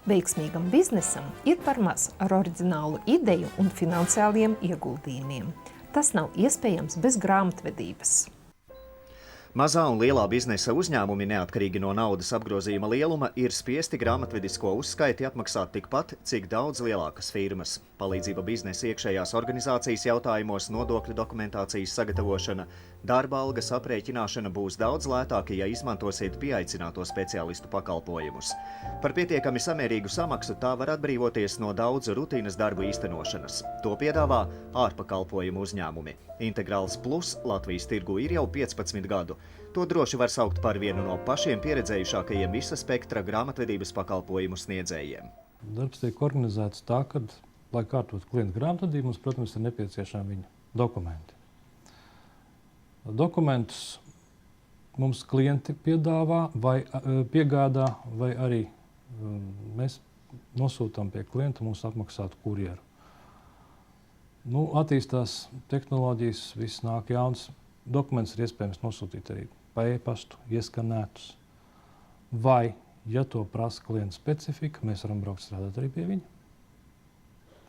Veiksmīgam biznesam ir par maz ar oriģinālu ideju un finansiāliem ieguldījumiem. Tas nav iespējams bez grāmatvedības. Mazā un lielā biznesa uzņēmumi, neatkarīgi no naudas apgrozījuma lieluma, ir spiesti grāmatvedisko uzskaiti apmaksāt tikpat, cik daudz lielākas firmas. Palīdzība biznesa iekšējās organizācijas jautājumos, nodokļu dokumentācijas sagatavošana, darba algas aprēķināšana būs daudz lētāka, ja izmantosiet pieaicināto speciālistu pakalpojumus. Par pietiekami samērīgu samaksu tā var atbrīvoties no daudzu rutīnas darbu īstenošanas. To piedāvā ārpakalpojumu uzņēmumi. Integrāls Plus Latvijas tirgu ir jau 15 gadu. To droši var saukt par vienu no pašiem pieredzējušākajiem visa spektra grāmatvedības pakalpojumu sniedzējiem. Darbs tiek organizēts tā, ka, lai kārtotu klientu grāmatvedību, mums, protams, ir nepieciešami viņa dokumenti. Dokumentus mums klienti piedāvā vai piegādā, vai arī mēs nosūtām pie klienta mūsu apmaksātu kurjeru. Attīstās tehnoloģijas, viss nāk jauns. Dokumentus ir iespējams nosūtīt arī pa e-pastu, ieskanētus. Vai, ja to prasa klienta specifika, mēs varam braukt strādāt arī pie viņa.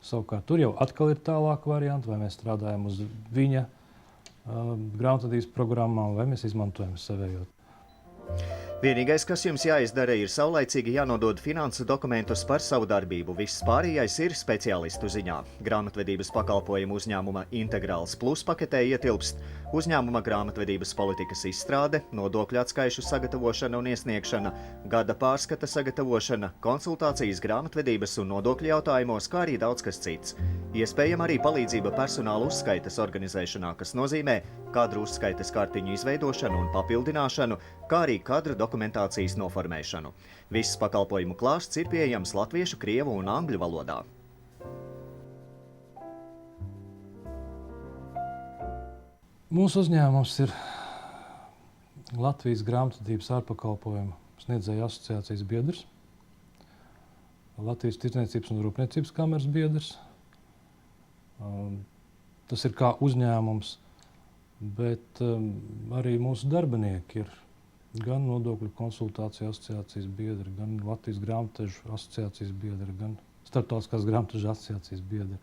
Savukārt, tur jau atkal ir tālāka varianta, vai mēs strādājam uz viņa grāmatvedības programmām, vai mēs izmantojam savējo. Vienīgais, kas jums jāizdara, ir saulaicīgi jānodod finansu dokumentus par savu darbību. Viss pārējais ir speciālistu ziņā. Grāmatvedības pakalpojumu uzņēmuma Integrāls Plus paketē ietilpst uzņēmuma grāmatvedības politikas izstrāde, nodokļu atskaišu sagatavošana un iesniegšana, gada pārskata sagatavošana, konsultācijas grāmatvedības un nodokļu jautājumos, kā arī daudz kas cits. Iespējama arī palīdzība personāla uzskaites organizēšanā, kas nozīmē kadru uzskaites kartiņu izveidošanu un papildināšanu, kā arī kadru dokumentācijas noformēšanu. Viss pakalpojumu klāsts ir pieejams latviešu, krievu un angļu valodā. Mūsu uzņēmums ir Latvijas grāmatvedības ārpakalpojumu sniedzēju asociācijas biedrs, Latvijas Tirdzniecības un Rūpniecības kameras biedrs. Tas ir kā uzņēmums, bet arī mūsu darbinieki ir gan nodokļu konsultāciju asociācijas biedri, gan Latvijas grāmatvežu asociācijas biedri, gan Starptautiskās grāmatvežu asociācijas biedri.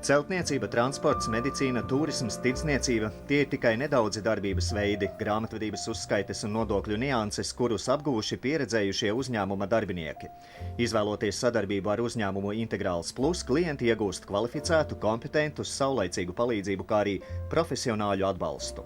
Celtniecība, transports, medicīna, turisms, tirdzniecība – tie ir tikai nedaudzi darbības veidi, grāmatvedības uzskaites un nodokļu nianses, kurus apguvuši pieredzējušie uzņēmuma darbinieki. Izvēloties sadarbību ar uzņēmumu Integrāls Plus, klienti iegūst kvalificētu, kompetentu, saulaicīgu palīdzību, kā arī profesionāļu atbalstu.